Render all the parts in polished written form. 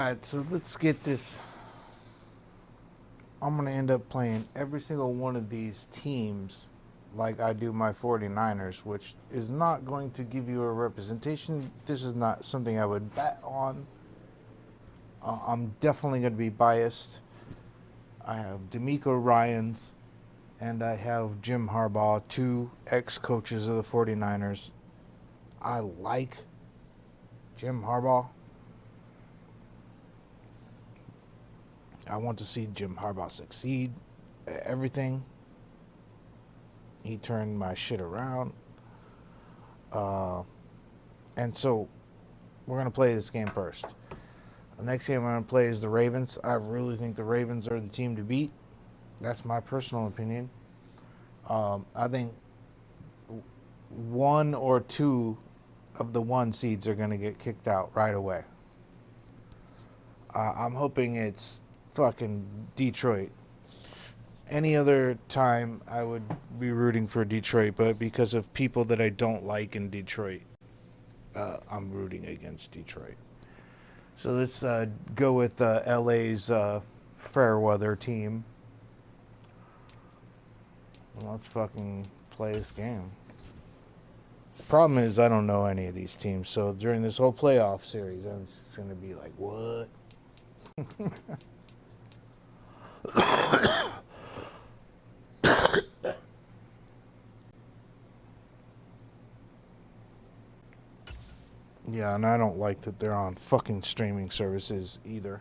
Alright, so let's get this. I'm going to end up playing every single one of these teams like I do my 49ers, which is not going to give you a representation. This is not something I would bet on. I'm definitely going to be biased. I have D'Amico Ryans and I have Jim Harbaugh, two ex-coaches of the 49ers. I like Jim Harbaugh. I want to see Jim Harbaugh succeed at everything. He turned my shit around. And so we're going to play this game first. The next game I'm going to play is the Ravens. I really think the Ravens are the team to beat. That's my personal opinion. I think one or two of the one seeds are going to get kicked out right away. I'm hoping it's fucking Detroit. Any other time I would be rooting for Detroit, but because of people that I don't like in Detroit, I'm rooting against Detroit. So let's go with LA's fair weather team. Let's fucking play this game. The problem is I don't know any of these teams, so during this whole playoff series, I'm just going to be like, what? Yeah, and I don't like that they're on fucking streaming services either.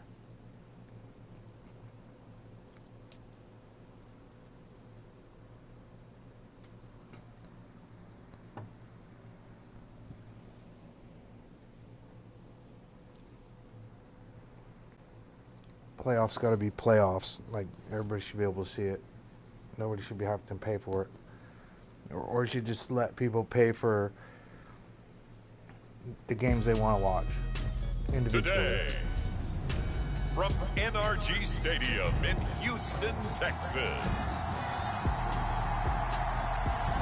Playoffs got to be playoffs. Like, everybody should be able to see it. Nobody should be having to pay for it. Or you should just let people pay for the games they want to watch individually. Today, from NRG Stadium in Houston, Texas,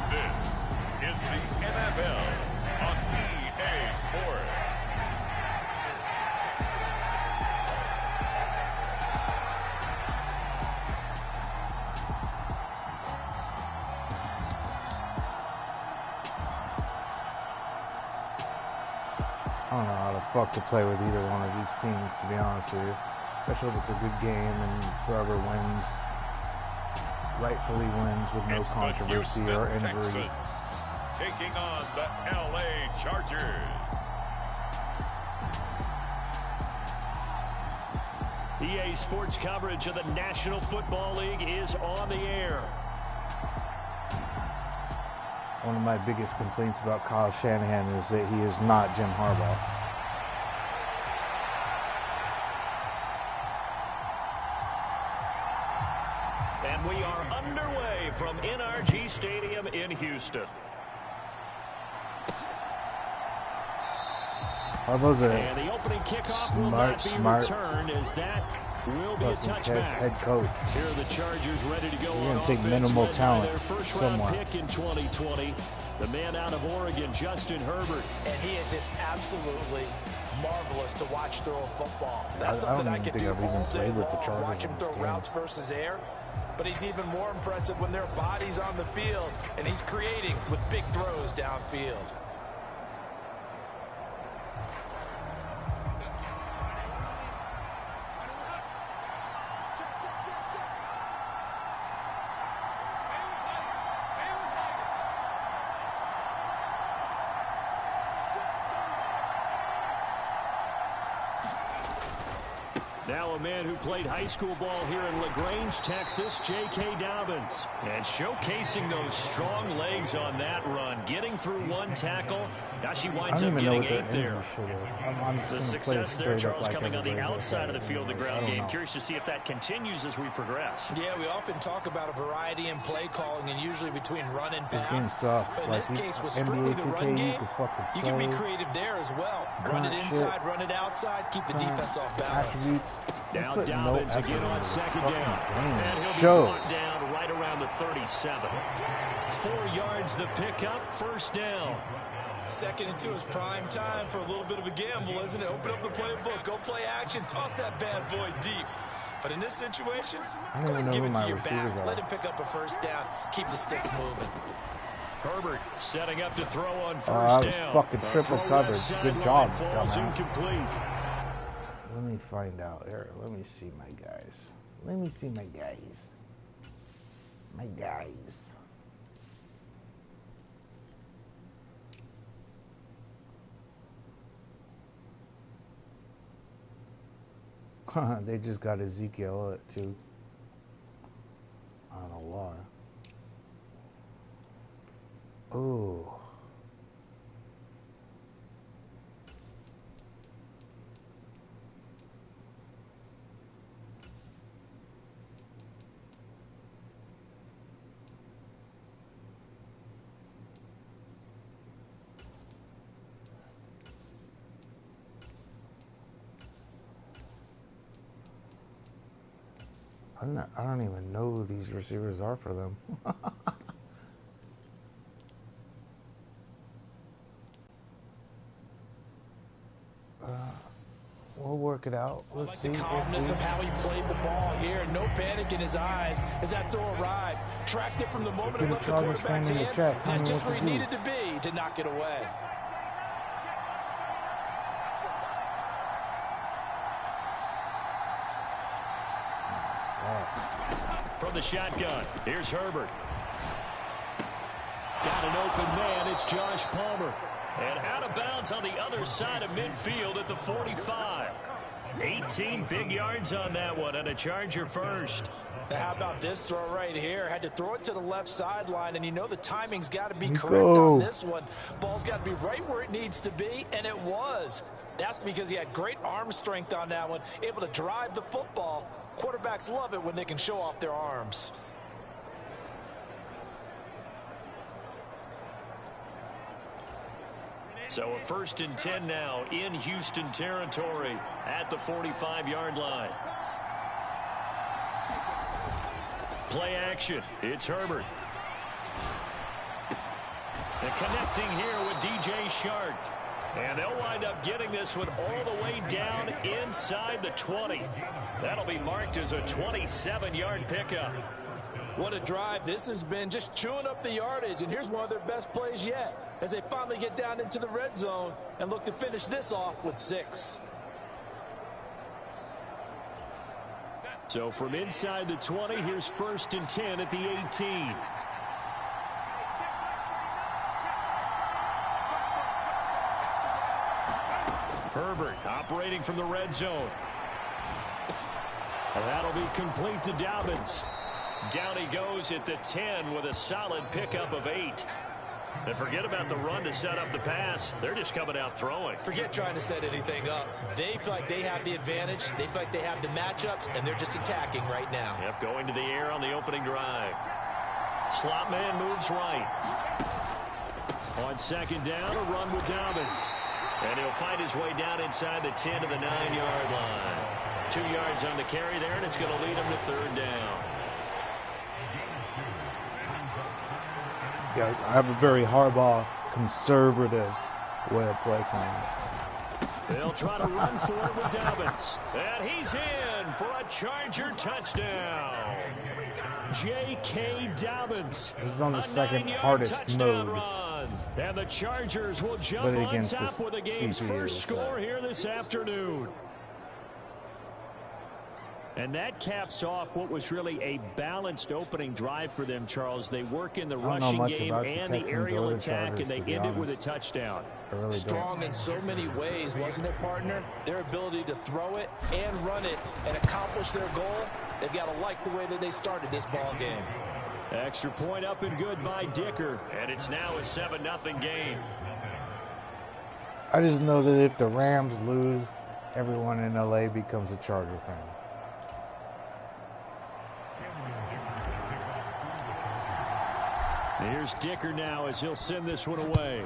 this is the NFL on EA Sports. I don't know how the fuck to play with either one of these teams, to be honest with you. Especially if it's a good game and whoever wins rightfully wins with no controversy or injury. Texans taking on the LA Chargers. EA Sports coverage of the National Football League is on the air. One of my biggest complaints about Kyle Shanahan is that he is not Jim Harbaugh. And we are underway from NRG Stadium in Houston. Harbaugh's and the opening kickoff will not be returned, as that will be a touchback. Head coach. Here are the Chargers ready to go. You're going to take minimal talent their first somewhere. round pick in 2020. The man out of Oregon, Justin Herbert. And he is just absolutely marvelous to watch throw a football. That's something I could do all day long, watch him throw routes versus air. But he's even more impressive when their body's on the field and he's creating with big throws downfield. Now a man who played high school ball here in LaGrange, Texas, J.K. Dobbins. And showcasing those strong legs on that run, getting through one tackle. Now she winds up getting 8 there. The success there, Charles, coming on the outside of the field, the ground game. Curious to see if that continues as we progress. Yeah, we often talk about a variety in play calling and usually between run and pass. But in this case, with strictly the run game, you can be creative there as well. Run it inside, run it outside, keep the defense off balance. Now Dobbins again on second down. And he'll be brought down right around the 37. 4 yards the pickup, first down. Second and 2 is prime time for a little bit of a gamble, isn't it? Open up the playbook, go play action, toss that bad boy deep. But in this situation, go ahead and give it to your back. Let him pick up a first down. Keep the sticks moving. Herbert setting up to throw on first down. Fucking triple coverage. Good job, falls dumbass. incomplete. Let me find out here. Let me see my guys. Let me see my guys. My guys. They just got Ezekiel at 2. I don't know why. Ooh. I don't even know who these receivers are for them. We'll work it out. Let's see. The calmness of how he played the ball here. No panic in his eyes as that throw arrived. Tracked it from the moment it left the quarterback's hand. That's just where he needed to be to knock it away. From the shotgun, here's Herbert. Got an open man, it's Josh Palmer. And out of bounds on the other side of midfield at the 45. 18 big yards on that one, and a Charger first. Now how about this throw right here? Had to throw it to the left sideline, and you know the timing's got to be correct on this one. Ball's got to be right where it needs to be, and it was. That's because he had great arm strength on that one, able to drive the football. Quarterbacks love it when they can show off their arms. So a 1st and 10 now in Houston territory at the 45-yard line. Play action. It's Herbert. And connecting here with DJ Shark. And they'll wind up getting this one all the way down inside the 20. That'll be marked as a 27-yard pickup. What a drive. This has been just chewing up the yardage. And here's one of their best plays yet as they finally get down into the red zone and look to finish this off with 6. So from inside the 20, here's 1st and 10 at the 18. Herbert operating from the red zone. And that'll be complete to Dobbins. Down he goes at the 10 with a solid pickup of 8. And forget about the run to set up the pass. They're just coming out throwing. Forget trying to set anything up. They feel like they have the advantage. They feel like they have the matchups, and they're just attacking right now. Yep, going to the air on the opening drive. Slot man moves right. On 2nd down, a run with Dobbins. And he'll find his way down inside the 10 to the 9-yard line. 2 yards on the carry there, and it's going to lead him to 3rd down. Yeah, I have a very hardball, conservative way of play calling. They'll try to run for it with Dobbins. And he's in for a Charger touchdown. J.K. Dobbins. This is on the 2nd hardest mode. Run. And the Chargers will jump on top with the game's first score here this afternoon. And that caps off what was really a balanced opening drive for them, Charles. They work in the rushing game and the aerial attack, and they end it with a touchdown. Really strong in so many ways, wasn't it, partner? Their ability to throw it and run it and accomplish their goal, they've got to like the way that they started this ball game. Extra point up and good by Dicker, and it's now a 7-0 game. I just know that if the Rams lose, everyone in LA becomes a Charger fan. Here's Dicker now as he'll send this one away.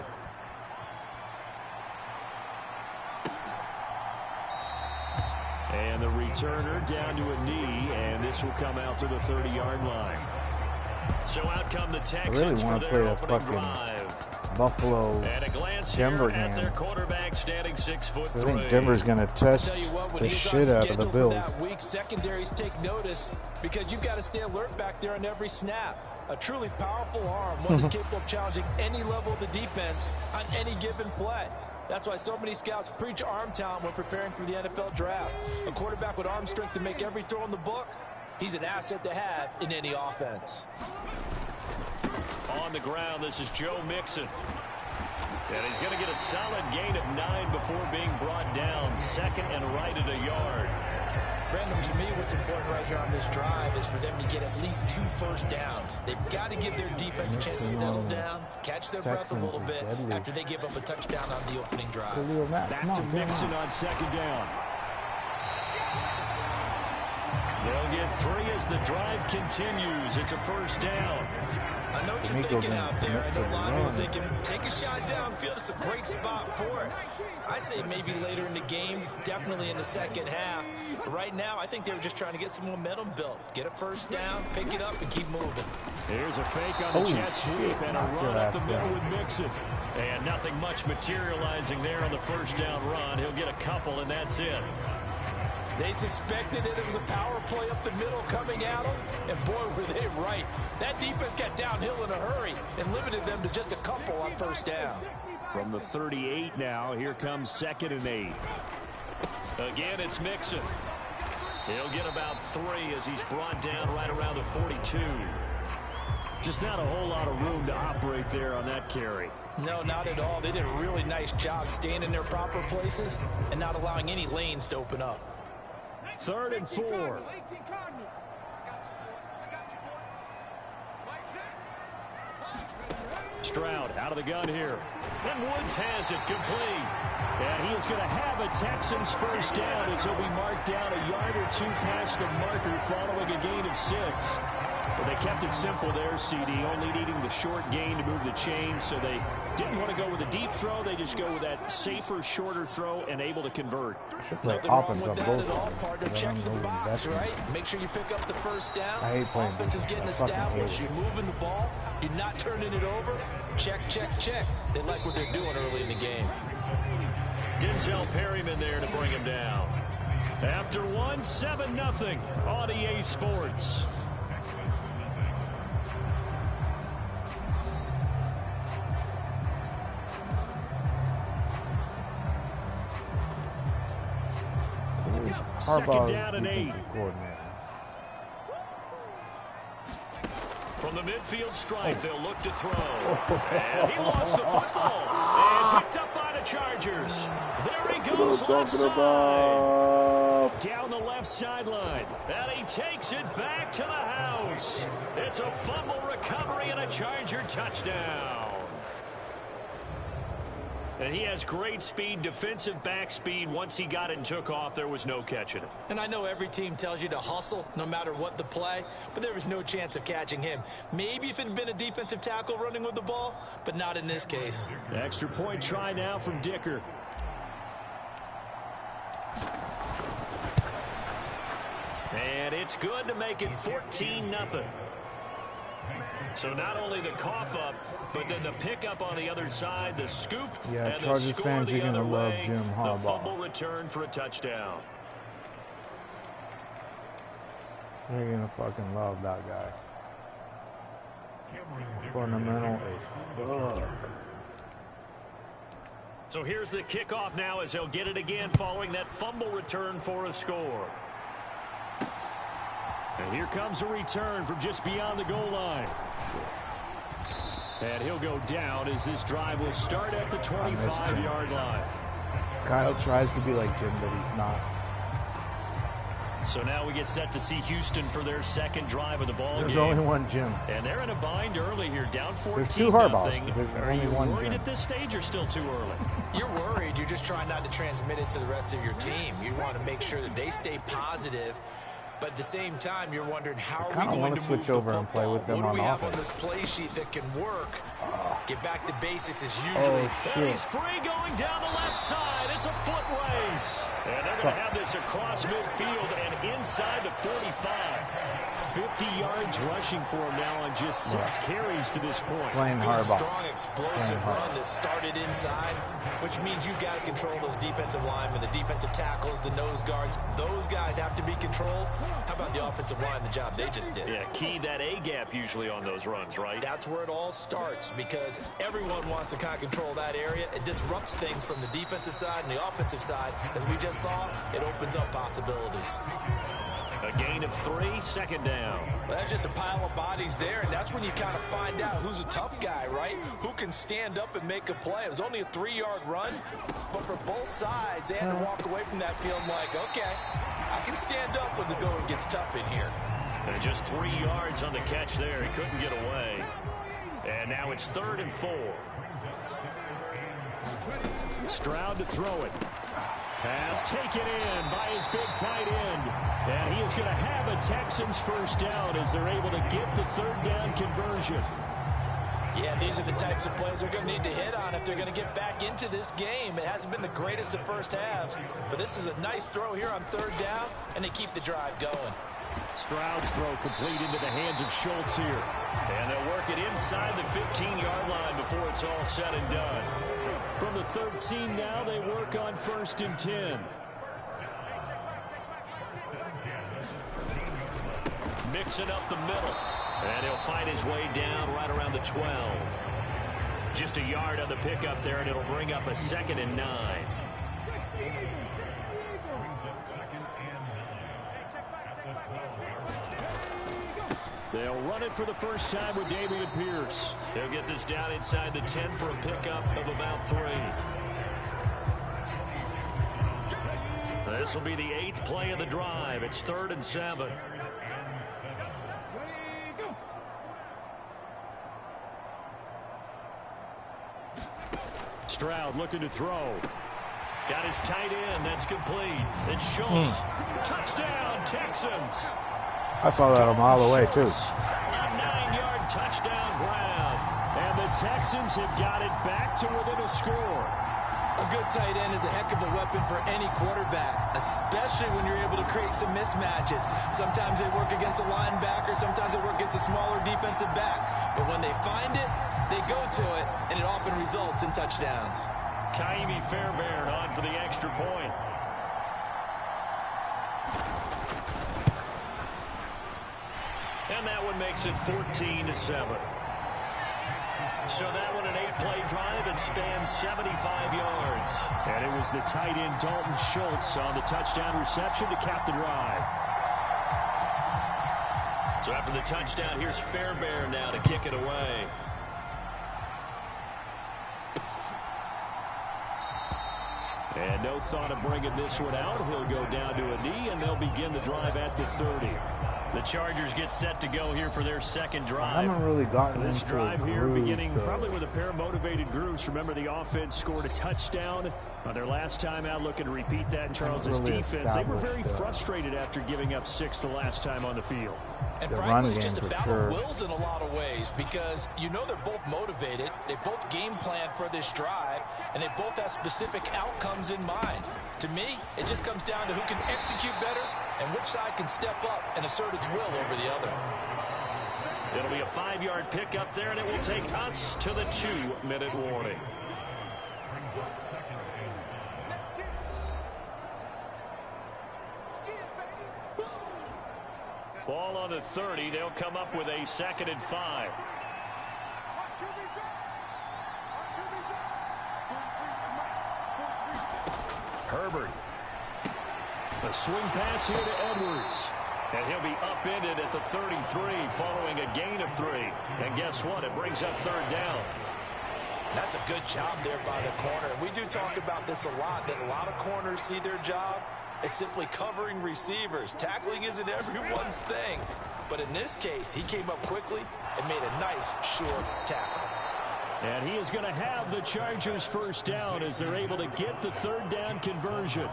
And the returner down to a knee, and this will come out to the 30-yard line. So out come the Texans for their opening drive. Buffalo Denver game. At their quarterback standing 6'3". I think Denver's going to test the shit out of the Bills. Weak secondaries take notice because you've got to stay alert back there on every snap. A truly powerful arm, one is capable of challenging any level of the defense on any given play. That's why so many scouts preach arm talent when preparing for the NFL draft. A quarterback with arm strength to make every throw in the book, he's an asset to have in any offense. On the ground, this is Joe Mixon. And he's going to get a solid gain of 9 before being brought down. Second and right at a yard. Brandon, to me, what's important right here on this drive is for them to get at least 2 first downs. They've got to give their defense a chance to settle down, catch their breath a little bit after they give up a touchdown on the opening drive. Back to Mixon on second down. They'll get 3 as the drive continues. It's a first down. I know what you're thinking out there. I know a lot of you are thinking, take a shot downfield. It's a great spot for it. I'd say maybe later in the game, definitely in the second half. But right now, I think they were just trying to get some momentum built. Get a first down, pick it up, and keep moving. Here's a fake on the jet sweep and a run up the middle with Mixon. And nothing much materializing there on the first down run. He'll get a couple, and that's it. They suspected it was a power play up the middle coming at them, and boy, were they right. That defense got downhill in a hurry and limited them to just a couple on first down. From the 38 now, here comes 2nd and 8. Again, it's Mixon. He'll get about 3 as he's brought down right around the 42. Just not a whole lot of room to operate there on that carry. No, not at all. They did a really nice job staying in their proper places and not allowing any lanes to open up. 3rd and 4. Stroud out of the gun here. And Woods has it complete. And he is going to have a Texans first down as he'll be marked down a yard or 2 past the marker following a gain of 6. But they kept it simple there, CD, only needing the short gain to move the chains, so they didn't want to go with a deep throw. They just go with that safer, shorter throw and able to convert. Should play offense on both sides. Check the box, right? Make sure you pick up the first down. I hate playing offense is getting established. You're moving the ball. You're not turning it over. Check, check, check. They like what they're doing early in the game. Denzel Perryman there to bring him down. After 7-0 on EA Sports. Second down and 8. From the midfield stripe, they'll look to throw. And he lost the football. And picked up by the Chargers. There he goes left side. Down the left sideline. And he takes it back to the house. It's a fumble recovery and a Charger touchdown. And he has great speed, defensive back speed. Once he got it and took off, there was no catching it. And I know every team tells you to hustle no matter what the play, but there was no chance of catching him. Maybe if it had been a defensive tackle running with the ball, but not in this case. Extra point try now from Dicker. And it's good to make it 14-0. So not only the cough up, but then the pickup on the other side, the scoop, and Chargers the score fans the are other gonna love way, Jim the Harbaugh. fumble return for a touchdown. You're going to fucking love that guy. Fundamental as fuck. So here's the kickoff now as he'll get it again following that fumble return for a score. And here comes a return from just beyond the goal line. And he'll go down as this drive will start at the 25-yard line. Kyle tries to be like Jim, but he's not. So now we get set to see Houston for their second drive of the ball game. There's only one Jim. And they're in a bind early here, down 14-0. There's 2 Harbaughs. There's Are only you one worried Jim. at this stage or still too early? You're worried. You're just trying not to transmit it to the rest of your team. You want to make sure that they stay positive But at the same time, you're wondering how I are we going to to switch move the over and play football? with them What do we on have on offense. this play sheet that can work? Get back to basics is usually. And he's free going down the left side. It's a foot race. And they're going to have this across midfield and inside the 45. 50 yards rushing for him now on just 6 carries to this point. Playing Good, hardball. strong, explosive run that started inside, which means you got to control those defensive linemen, the defensive tackles, the nose guards. Those guys have to be controlled. How about the offensive line, the job they just did? Yeah, key that A-gap usually on those runs, right? That's where it all starts because everyone wants to kind of control that area. It disrupts things from the defensive side and the offensive side. As we just saw, it opens up possibilities. A gain of 3, second down. Well, that's just a pile of bodies there, and that's when you kind of find out who's a tough guy, right? Who can stand up and make a play. It was only a 3-yard run, but for both sides, they had to walk away from that field like, okay, I can stand up when the going gets tough in here. And just 3 yards on the catch there. He couldn't get away. And now it's 3rd and 4. Stroud to throw it. Pass taken in by his big tight end. And he is going to have a Texans first down as they're able to get the 3rd down conversion. Yeah, these are the types of plays they're going to need to hit on if they're going to get back into this game. It hasn't been the greatest of first halves, but this is a nice throw here on 3rd down, and they keep the drive going. Stroud's throw complete into the hands of Schultz here. And they'll work it inside the 15-yard line before it's all said and done. From the 13 now, they work on 1st and 10. Mixing up the middle. And he'll fight his way down right around the 12. Just a yard on the pickup there, and it'll bring up a 2nd and 9. They'll run it for the first time with Damian Pierce. They'll get this down inside the 10 for a pickup of about 3. This will be the 8th play of the drive. It's 3rd and 7. Stroud looking to throw. Got his tight end. That's complete. It's Schultz. Touchdown, Texans. I saw that a mile away, too. A 9-yard touchdown grab. And the Texans have got it back to within a score. A good tight end is a heck of a weapon for any quarterback, especially when you're able to create some mismatches. Sometimes they work against a linebacker. Sometimes they work against a smaller defensive back. But when they find it, they go to it, and it often results in touchdowns. Kaimi Fairbairn on for the extra point. And that one makes it 14 to 7. So that one an 8-play drive and spans 75 yards. And it was the tight end Dalton Schultz on the touchdown reception to cap the drive. So after the touchdown, here's Fairbairn now to kick it away. And no thought of bringing this one out. He'll go down to a knee, and they'll begin the drive at the 30. The Chargers get set to go here for their 2nd drive. I haven't really gotten this into drive here groove, beginning though. probably with a pair of motivated groups. Remember, the offense scored a touchdown on their last time out. Looking to repeat that in Charles's defense. They were very frustrated after giving up 6 the last time on the field. And The frankly, run it's game just a for battle sure. of wills in a lot of ways because you know they're both motivated, they both game plan for this drive, and they both have specific outcomes in mind. To me, it just comes down to who can execute better and which side can step up and assert its will over the other. It'll be a 5-yard pickup there, and it will take us to the 2-minute warning. Ball on the 30. They'll come up with a 2nd and 5. Herbert. A swing pass here to Edwards. And he'll be upended at the 33 following a gain of 3. And guess what? It brings up 3rd down. That's a good job there by the corner. We do talk about this a lot, that a lot of corners see their job as simply covering receivers. Tackling isn't everyone's thing. But in this case, he came up quickly and made a nice, short tackle. And he is going to have the Chargers first down as they're able to get the 3rd down conversion.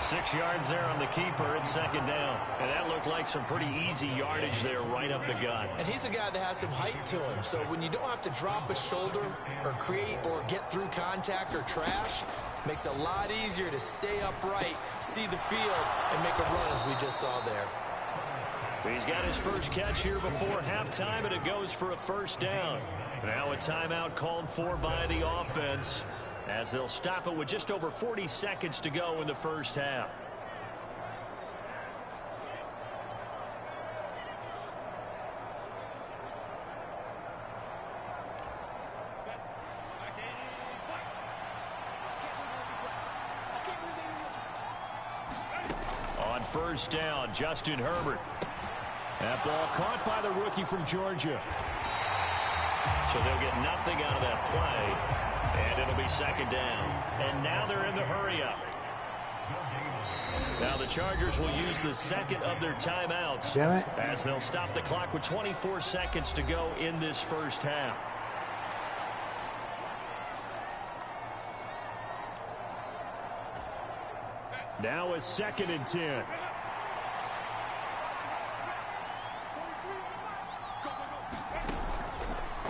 6 yards there on the keeper. It's second down. And that looked like some pretty easy yardage there right up the gut. And he's a guy that has some height to him. So when you don't have to drop a shoulder or create or get through contact or trash, makes it a lot easier to stay upright, see the field, and make a run as we just saw there. He's got his first catch here before halftime, and it goes for a first down. Now a timeout called for by the offense, as they'll stop it with just over 40 seconds to go in the first half. On first down, Justin Herbert. That ball caught by the rookie from Georgia. So they'll get nothing out of that play, and it'll be second down. And now they're in the hurry-up. Now the Chargers will use the second of their timeouts as they'll stop the clock with 24 seconds to go in this first half. Now a 2nd and 10.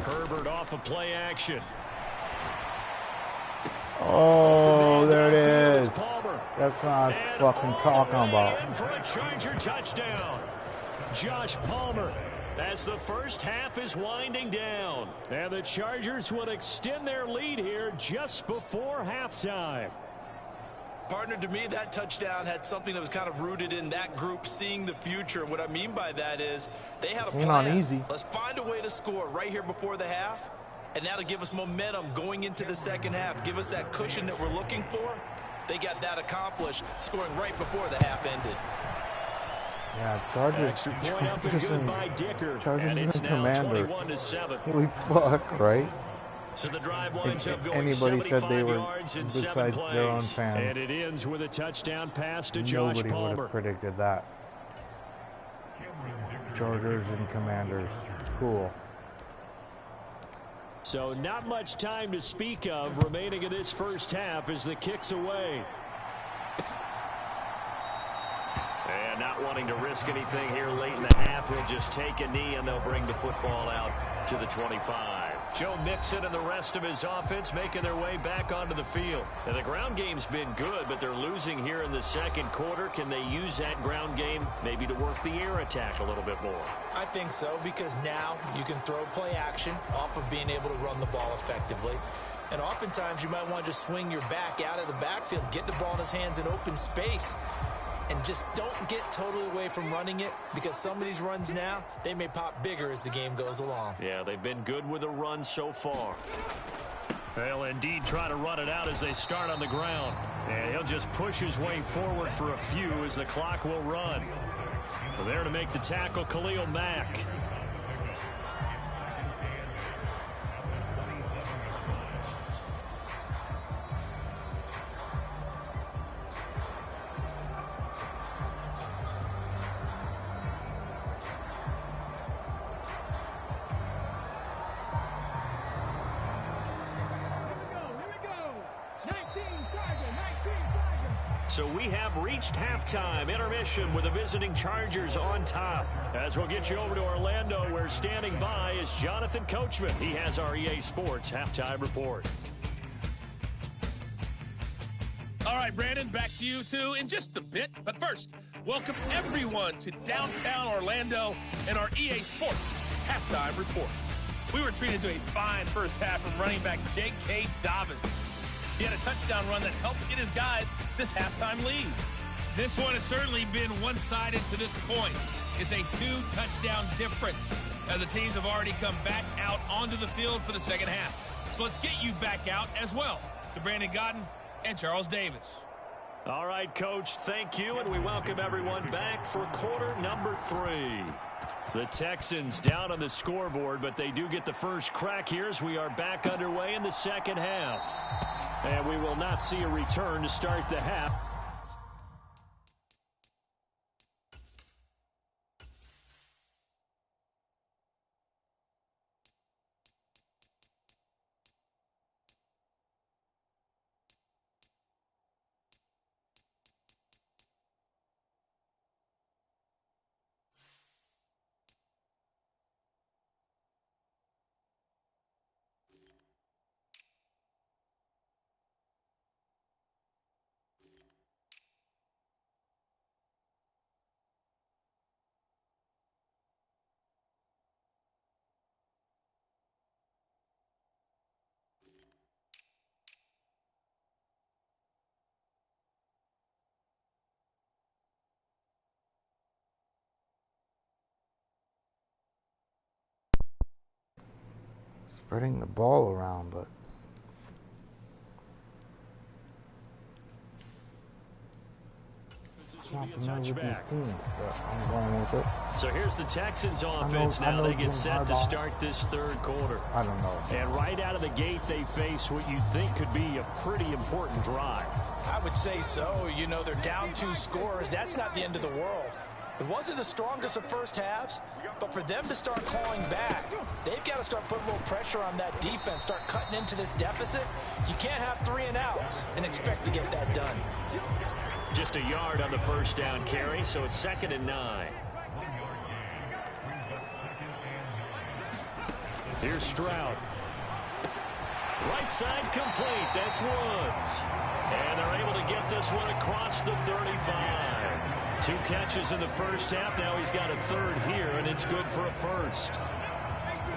Herbert off of play action. Oh, there it is. That's what I was fucking talking about. For a Charger touchdown. Josh Palmer, as the first half is winding down. And the Chargers will extend their lead here just before halftime. Partner, to me, that touchdown had something that was kind of rooted in that group seeing the future. What I mean by that is they had a plan. Easy. Let's find a way to score right here before the half, and now to give us momentum going into the second half, give us that cushion that we're looking for. They got that accomplished, scoring right before the half ended. Yeah, Chargers. Extra point up and good by Dicker. Chargers and it's and now Commander. 21-7. Holy fuck, right? So the drive winds up going Anybody said they were yards in besides 7 plays. their own fans. And it ends with a touchdown pass to Josh Nobody would Palmer. have predicted that. Chargers and Commanders. Cool. So not much time to speak of remaining in this first half as the kick's away. And not wanting to risk anything here late in the half, he'll just take a knee and they'll bring the football out to the 25. Joe Mixon and the rest of his offense making their way back onto the field. Now, the ground game's been good, but they're losing here in the second quarter. Can they use that ground game maybe to work the air attack a little bit more? I think so, because now you can throw play action off of being able to run the ball effectively. And oftentimes you might want to just swing your back out of the backfield, get the ball in his hands in open space, and just don't get totally away from running it, because some of these runs now, they may pop bigger as the game goes along. Yeah, they've been good with the run so far. They'll indeed try to run it out as they start on the ground. And he'll just push his way forward for a few as the clock will run. Well, there to make the tackle, Khalil Mack. So we have reached halftime intermission with the visiting Chargers on top. As we'll get you over to Orlando, where standing by is Jonathan Coachman. He has our EA Sports halftime report. All right, Brandon, back to you two in just a bit. But first, welcome everyone to downtown Orlando and our EA Sports halftime report. We were treated to a fine first half from running back J.K. Dobbins. He had a touchdown run that helped get his guys this halftime lead. This one has certainly been one-sided to this point. It's a 2-touchdown difference, as the teams have already come back out onto the field for the second half. So let's get you back out as well to Brandon Godden and Charles Davis. All right, Coach, thank you, and we welcome everyone back for quarter number 3. The Texans down on the scoreboard, but they do get the first crack here as we are back underway in the second half. And we will not see a return to start the half. spreading the ball around, but I'm not familiar with these teams, but I'm going with it. So here's the Texans offense now. They get set to start this third quarter. I don't know. And right out of the gate, they face what you think could be a pretty important drive. I would say so. You know, they're down 2 scores. That's not the end of the world. It wasn't the strongest of first halves, but for them to start clawing back, they've got to start putting a little pressure on that defense, start cutting into this deficit. You can't have 3 and outs and expect to get that done. Just a yard on the first down carry, so it's 2nd and 9. Here's Stroud. Right side complete. That's Woods. And they're able to get this one across the 35. 2 catches in the first half. Now he's got a third here, and it's good for a first.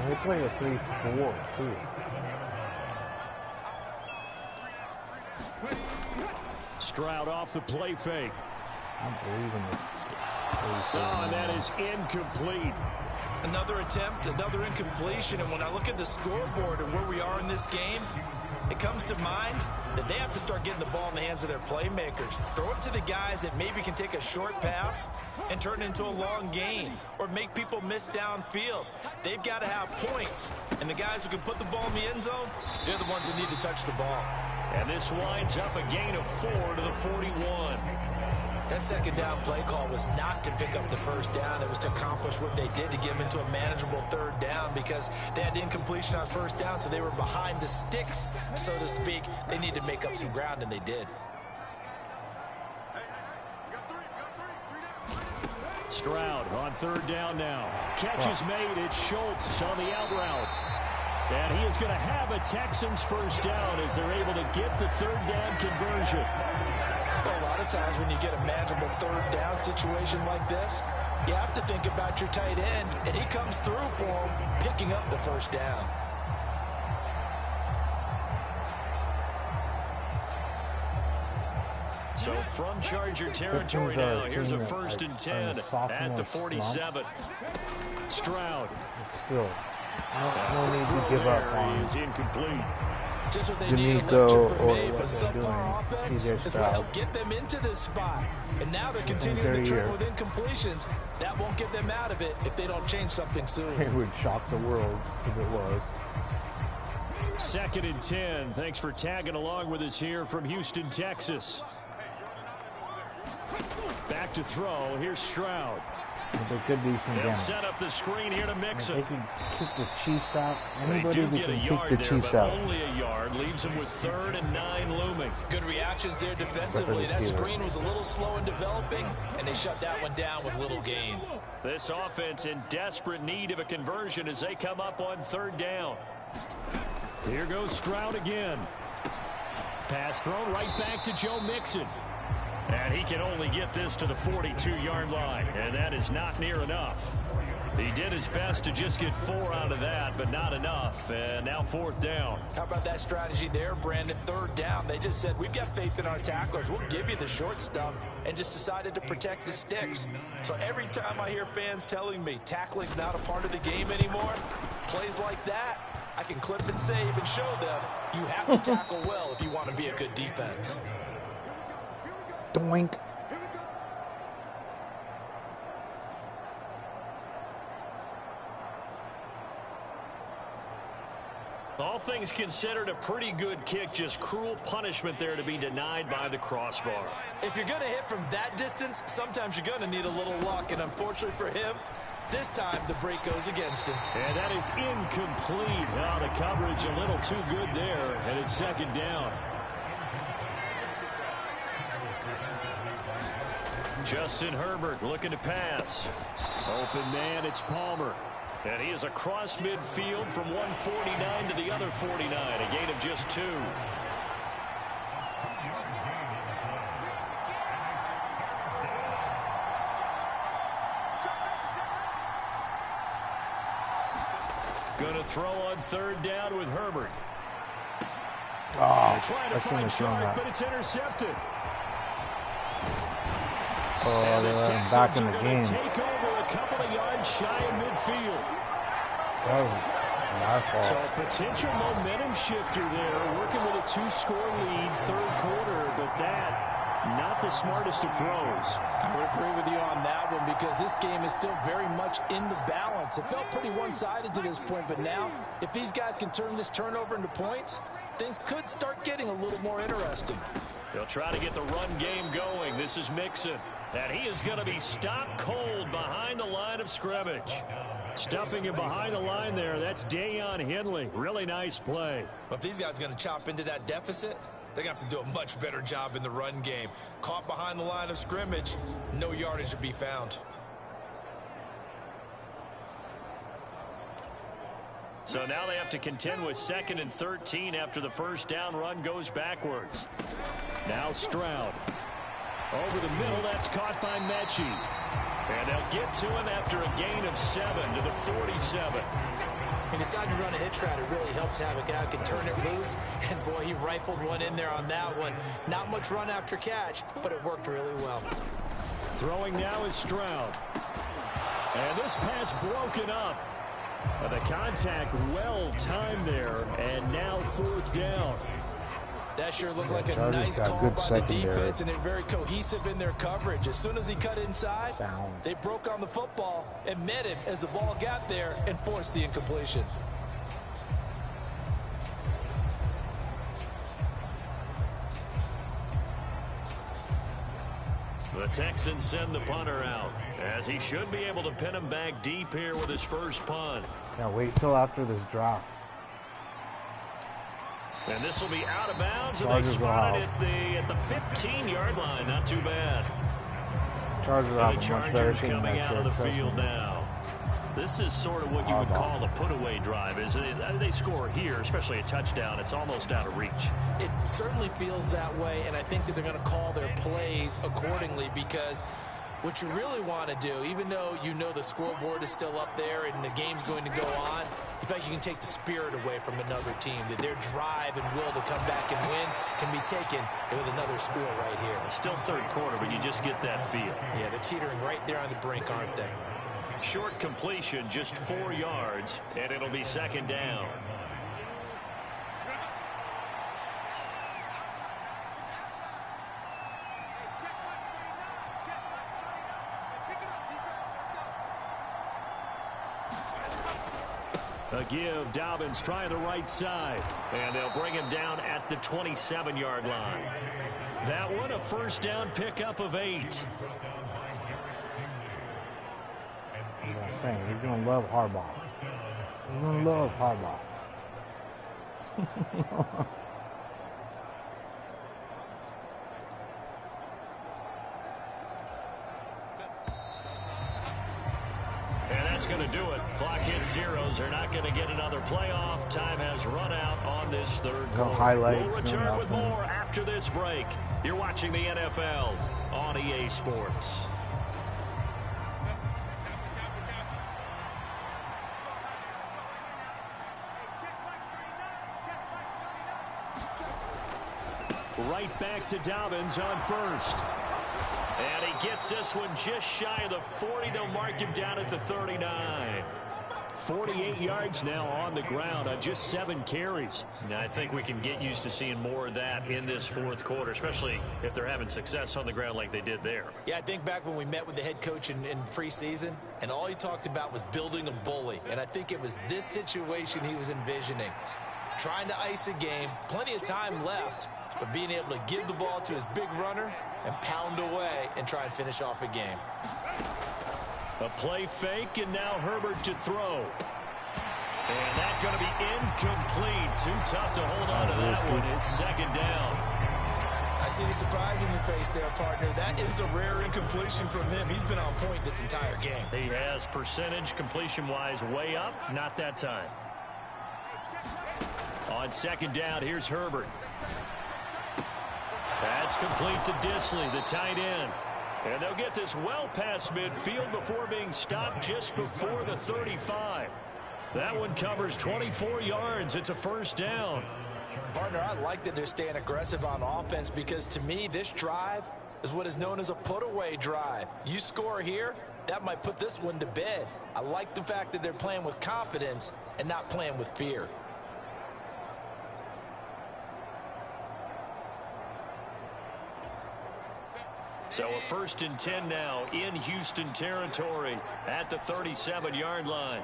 They play a 3-4, too. Stroud off the play fake. I believe in it. Oh, and that is incomplete. Another attempt, another incompletion, and when I look at the scoreboard and where we are in this game, it comes to mind that they have to start getting the ball in the hands of their playmakers. Throw it to the guys that maybe can take a short pass and turn it into a long gain or make people miss downfield. They've got to have points, and the guys who can put the ball in the end zone, they're the ones that need to touch the ball. And this winds up a gain of 4 to the 41. That second down play call was not to pick up the first down. It was to accomplish what they did to get them into a manageable third down because they had incompletion on first down, so they were behind the sticks, so to speak. They needed to make up some ground, and they did. Stroud on third down now. Catch is made. It's Schultz on the out route. And he is going to have a Texans first down as they're able to get the third down conversion. Well, a lot of times when you get a manageable third down situation like this, you have to think about your tight end, and he comes through for him, picking up the first down. So from Charger territory now, here's a 1st and 10 at the 47. Stroud. Still, no need to give up on is incomplete. Just what they D'Amico or made, what but they're subpar offense doing. is what helped get them into this spot. And now they're continuing to trend with incompletions. That won't get them out of it if they don't change something soon. It would shock the world if it was. 2nd and 10. Thanks for tagging along with us here from Houston, Texas. Back to throw. Here's Stroud. There could be some They'll damage. set up the screen here to mix it. They can kick the Chiefs out. They do get a yard there, Chiefs but out. only a yard. Leaves them with 3rd and 9 looming. Good reactions there defensively. That screen was a little slow in developing, and they shut that one down with little gain. This offense in desperate need of a conversion as they come up on 3rd down. Here goes Stroud again. Pass thrown right back to Joe Mixon. And he can only get this to the 42-yard line, and that is not near enough. He did his best to just get 4 out of that, but not enough. And now 4th down. How about that strategy there, Brandon? 3rd down. They just said, we've got faith in our tacklers. We'll give you the short stuff, and just decided to protect the sticks. So every time I hear fans telling me tackling's not a part of the game anymore, plays like that, I can clip and save and show them you have to tackle well if you want to be a good defense. Doink. All things considered, a pretty good kick. Just cruel punishment there to be denied by the crossbar. If you're going to hit from that distance, sometimes you're going to need a little luck. And unfortunately for him, this time the break goes against him. And that is incomplete. Well, the coverage a little too good there. And it's 2nd down. Justin Herbert looking to pass. Open man, it's Palmer. And he is across midfield from 149 to the other 49. A gain of just 2. Going to throw on 3rd down with Herbert. Oh, Trying to find Sharp, but it's intercepted. Oh, they're back in the game. Take over a couple of yards shy of midfield. So potential momentum shifter there, working with a 2-score lead, third quarter, but that, not the smartest of throws. I would agree with you on that one because this game is still very much in the balance. It felt pretty one-sided to this point, but now if these guys can turn this turnover into points, things could start getting a little more interesting. They'll try to get the run game going. This is Mixon, and he is going to be stopped cold behind the line of scrimmage. Stuffing him behind the line there, that's Deion Henley. Really nice play. But if these guys are going to chop into that deficit, they're going to have to do a much better job in the run game. Caught behind the line of scrimmage, no yardage to be found. So now they have to contend with 2nd and 13 after the first down run goes backwards. Now Stroud. Over the middle, that's caught by Mechie. And they'll get to him after a gain of 7 to the 47. He decided to run a hitch route. It really helped to have a guy who can turn it loose. And, boy, he rifled one in there on that one. Not much run after catch, but it worked really well. Throwing now is Stroud. And this pass broken up. The contact well timed there. And now 4th down. That sure looked like a nice call by the defense, and they're very cohesive in their coverage. As soon as he cut inside, they broke on the football and met him as the ball got there and forced the incompletion. The Texans send the punter out, as he should be able to pin him back deep here with his first punt. Now wait till after this drop. And this will be out of bounds, and they spot it at the 15-yard line. Not too bad. The Chargers coming out of the field now. This is sort of what you would call a put-away drive, isn't it? They score here, especially a touchdown. It's almost out of reach. It certainly feels that way, and I think that they're going to call their plays accordingly because what you really want to do, even though you know the scoreboard is still up there and the game's going to go on, you think you can take the spirit away from another team, that their drive and will to come back and win can be taken with another score right here. It's still third quarter, but you just get that feel. Yeah, they're teetering right there on the brink, aren't they? Short completion, just 4 yards, and it'll be 2nd down. A give, Dobbins trying the right side, and they'll bring him down at the 27-yard line. That one, a first down pickup of 8. As I was saying, you're going to love Harbaugh. You're going to love Harbaugh. Going to do it. Clock hits zeros. They're not going to get another playoff. Time has run out on this third quarter. We'll return with more after this break. You're watching the NFL on EA Sports. Right back to Dobbins on first. And he gets this one just shy of the 40. They'll mark him down at the 39. 48 yards now on the ground on just 7 carries. Now, I think we can get used to seeing more of that in this fourth quarter, especially if they're having success on the ground like they did there. Yeah, I think back when we met with the head coach in preseason, and all he talked about was building a bully. And I think it was this situation he was envisioning. Trying to ice a game, plenty of time left, but being able to give the ball to his big runner and pound away and try and finish off a game. A play fake, and now Herbert to throw. And that's going to be incomplete. Too tough to hold on to that one. It's 2nd down. I see the surprise in your face there, partner. That is a rare incompletion from him. He's been on point this entire game. He has percentage completion-wise way up. Not that time. On 2nd down, here's Herbert. That's complete to Disley, the tight end. And they'll get this well past midfield before being stopped just before the 35. That one covers 24 yards. It's a first down. Partner, I like that they're staying aggressive on offense because, to me, this drive is what is known as a put-away drive. You score here, that might put this one to bed. I like the fact that they're playing with confidence and not playing with fear. So a 1st and 10 now in Houston territory at the 37-yard line.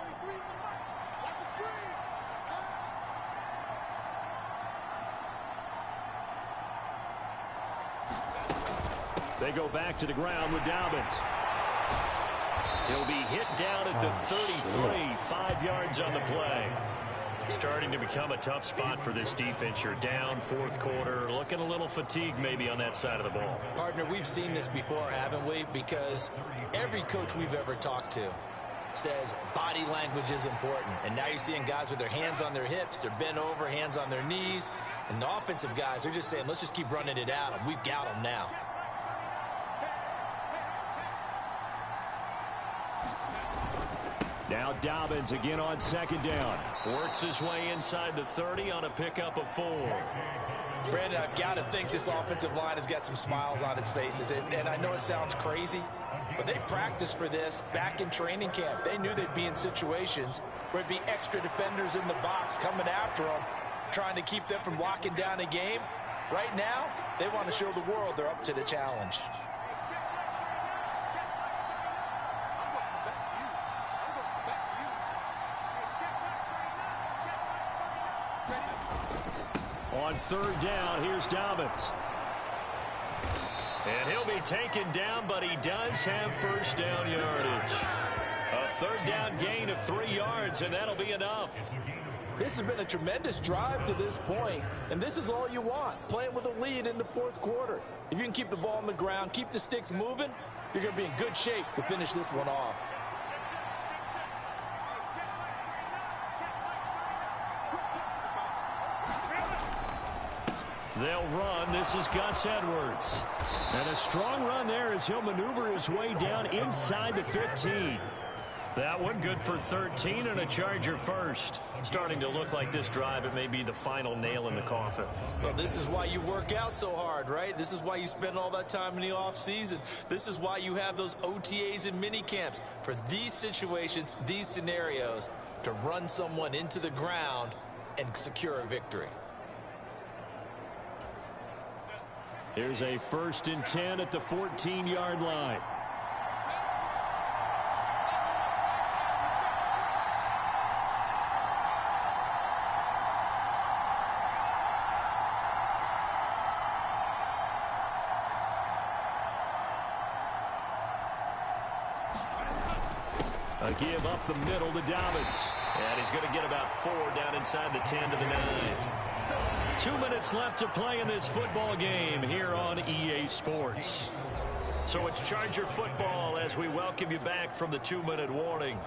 They go back to the ground with Dobbins. He'll be hit down at the 33, 5 yards on the play. Starting to become a tough spot for this defense. You're down 4th quarter, looking a little fatigued maybe on that side of the ball. Partner, we've seen this before, haven't we? Because every coach we've ever talked to says body language is important. And now you're seeing guys with their hands on their hips, they're bent over, hands on their knees. And the offensive guys are just saying, let's just keep running it at them. We've got them now. Now Dobbins again on 2nd down. Works his way inside the 30 on a pickup of 4. Brandon, I've got to think this offensive line has got some smiles on its faces. And I know it sounds crazy, but they practiced for this back in training camp. They knew they'd be in situations where it'd be extra defenders in the box coming after them, trying to keep them from locking down a game. Right now, they want to show the world they're up to the challenge. On 3rd down, here's Dobbins. And he'll be taken down, but he does have 1st down yardage. A 3rd down gain of 3 yards, and that'll be enough. This has been a tremendous drive to this point, and this is all you want, playing with a lead in the 4th quarter. If you can keep the ball on the ground, keep the sticks moving, you're going to be in good shape to finish this one off. They'll run. This is Gus Edwards. And a strong run there as he'll maneuver his way down inside the 15. That one good for 13 and a Charger first. Starting to look like this drive, it may be the final nail in the coffin. Well, this is why you work out so hard, right? This is why you spend all that time in the offseason. This is why you have those OTAs and mini camps. For these situations, these scenarios, to run someone into the ground and secure a victory. Here's a 1st and 10 at the 14-yard line. A give up the middle to Dobbins. And he's going to get about 4 down inside the 10 to the 9. 2 minutes left to play in this football game here on EA Sports. So it's Charger football as we welcome you back from the 2-minute warning.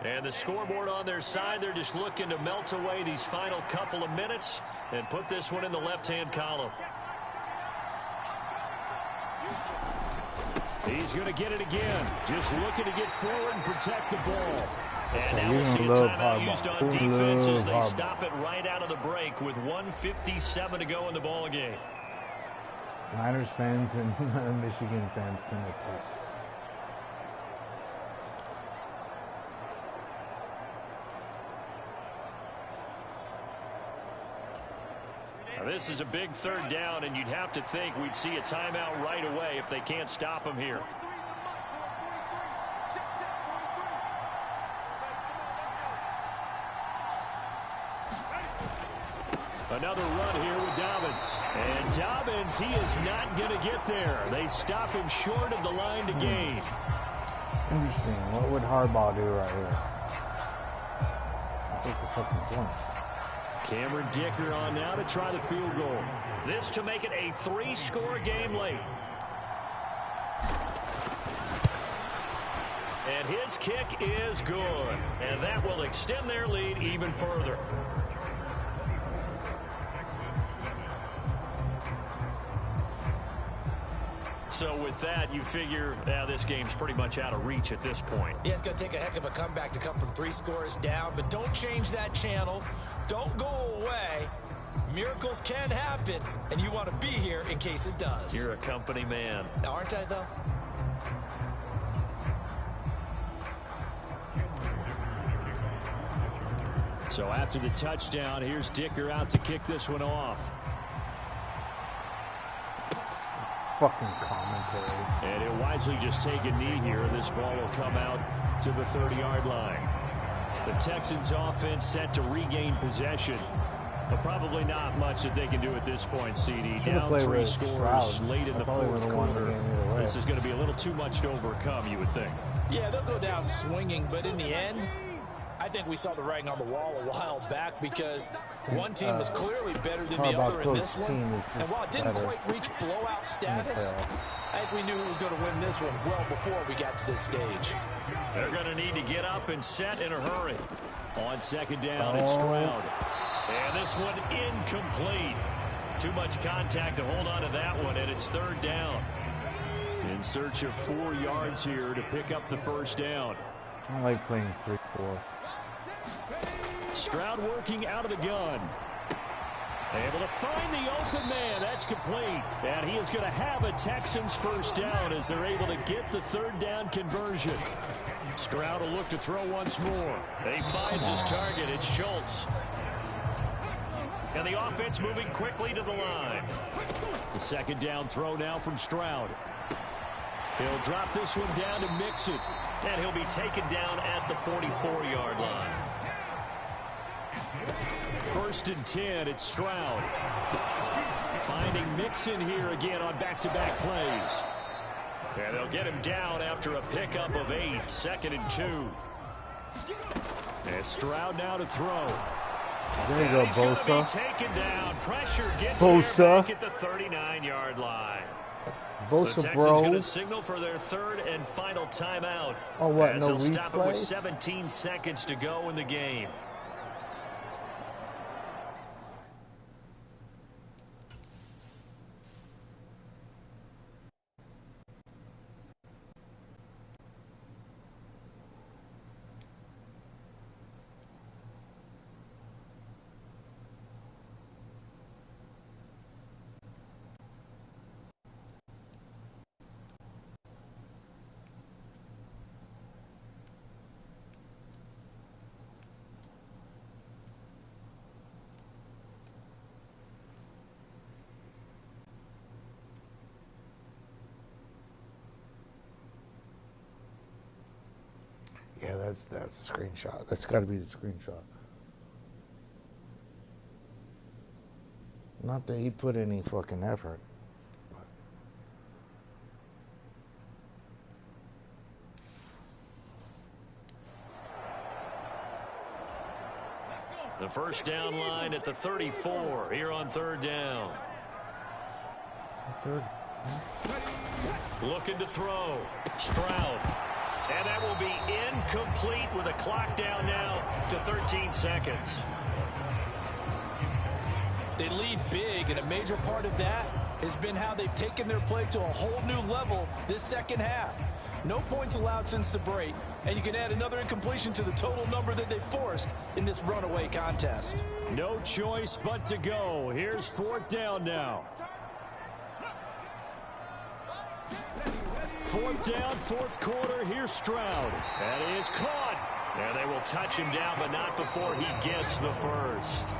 And the scoreboard on their side, they're just looking to melt away these final couple of minutes and put this one in the left-hand column. He's going to get it again. Just looking to get forward and protect the ball. And now we'll see a timeout used on defense as they stop it right out of the break with 1:57 to go in the ball game. Niners fans and Michigan fans can attest. Now this is a big 3rd down, and you'd have to think we'd see a timeout right away if they can't stop him here. Another run here with Dobbins. And Dobbins, he is not going to get there. They stop him short of the line to gain. Interesting. What would Harbaugh do right here? I'll take the fucking points. Cameron Dicker on now to try the field goal. This to make it a 3-score game late. And his kick is good. And that will extend their lead even further. So with that, you figure this game's pretty much out of reach at this point. Yeah, it's going to take a heck of a comeback to come from 3 scores down, but don't change that channel. Don't go away. miracles can happen, and you want to be here in case it does. You're a company man. Aren't I, though? So after the touchdown, here's Dicker out to kick this one off. Fucking commentary. And he'll wisely just take a knee here. This ball will come out to the 30-yard line. The Texans offense set to regain possession. But probably not much that they can do at this point, CD. Down 3 scores late in the fourth quarter. This is going to be a little too much to overcome, you would think. Yeah, they'll go down swinging, but in the end, I think we saw the writing on the wall a while back because one team was clearly better than the other in this one. And while it didn't quite reach blowout status, I think we knew who was going to win this one well before we got to this stage. They're going to need to get up and set in a hurry. On second down, it's Stroud. And this one incomplete. Too much contact to hold on to that one, and it's third down. In search of 4 yards here to pick up the first down. I like playing 3-4. Stroud working out of the gun. Able to find the open man. That's complete. And he is going to have a Texans first down as they're able to get the third down conversion. Stroud will look to throw once more. He finds his target. It's Schultz. And the offense moving quickly to the line. The second down throw now from Stroud. He'll drop this one down to Mixon. And he'll be taken down at the 44-yard line. First and 10, it's Stroud. Finding Mixon here again on back-to-back plays. And they'll get him down after a pickup of 8, second and 2. And Stroud now to throw. There you go, Bosa. Taken down. Pressure gets Bosa. there back at the 39-yard line. Bosa, the Texans going to signal for their third and final timeout. Oh, what, as no they'll stop it with replay? 17 seconds to go in the game. Yeah, that's a screenshot. That's got to be the screenshot. Not that he put any fucking effort. The first down line at the 34 here on third down. Looking to throw. Stroud. And that will be incomplete with a clock down now to 13 seconds. They lead big, and a major part of that has been how they've taken their play to a whole new level this second half. No points allowed since the break, and you can add another incompletion to the total number that they forced in this runaway contest. No choice but to go. Here's fourth down now. Fourth down, fourth quarter. Here's Stroud. That is caught. And they will touch him down, but not before he gets the first.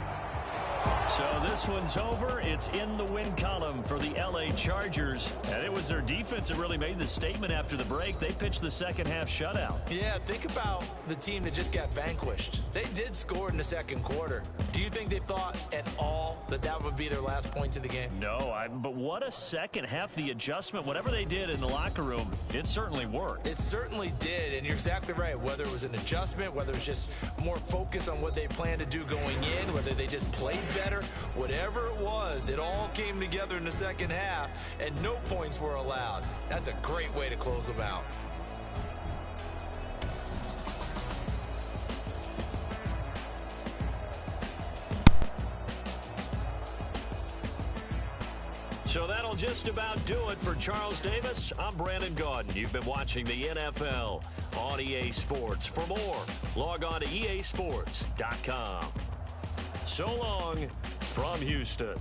So this one's over. It's in the win column for the LA Chargers. And it was their defense that really made the statement after the break. They pitched the second half shutout. Yeah, think about the team that just got vanquished. They did score in the second quarter. Do you think they thought at all that that would be their last points of the game? No, but what a second half. The adjustment, whatever they did in the locker room, it certainly worked. It certainly did, and you're exactly right. Whether it was an adjustment, whether it was just more focus on what they planned to do going in, whether they just played better, whatever it was, it all came together in the second half, and no points were allowed. That's a great way to close them out. So that'll just about do it for Charles Davis. I'm Brandon Gaudin. You've been watching the NFL on EA Sports. For more, log on to easports.com. So long From Houston,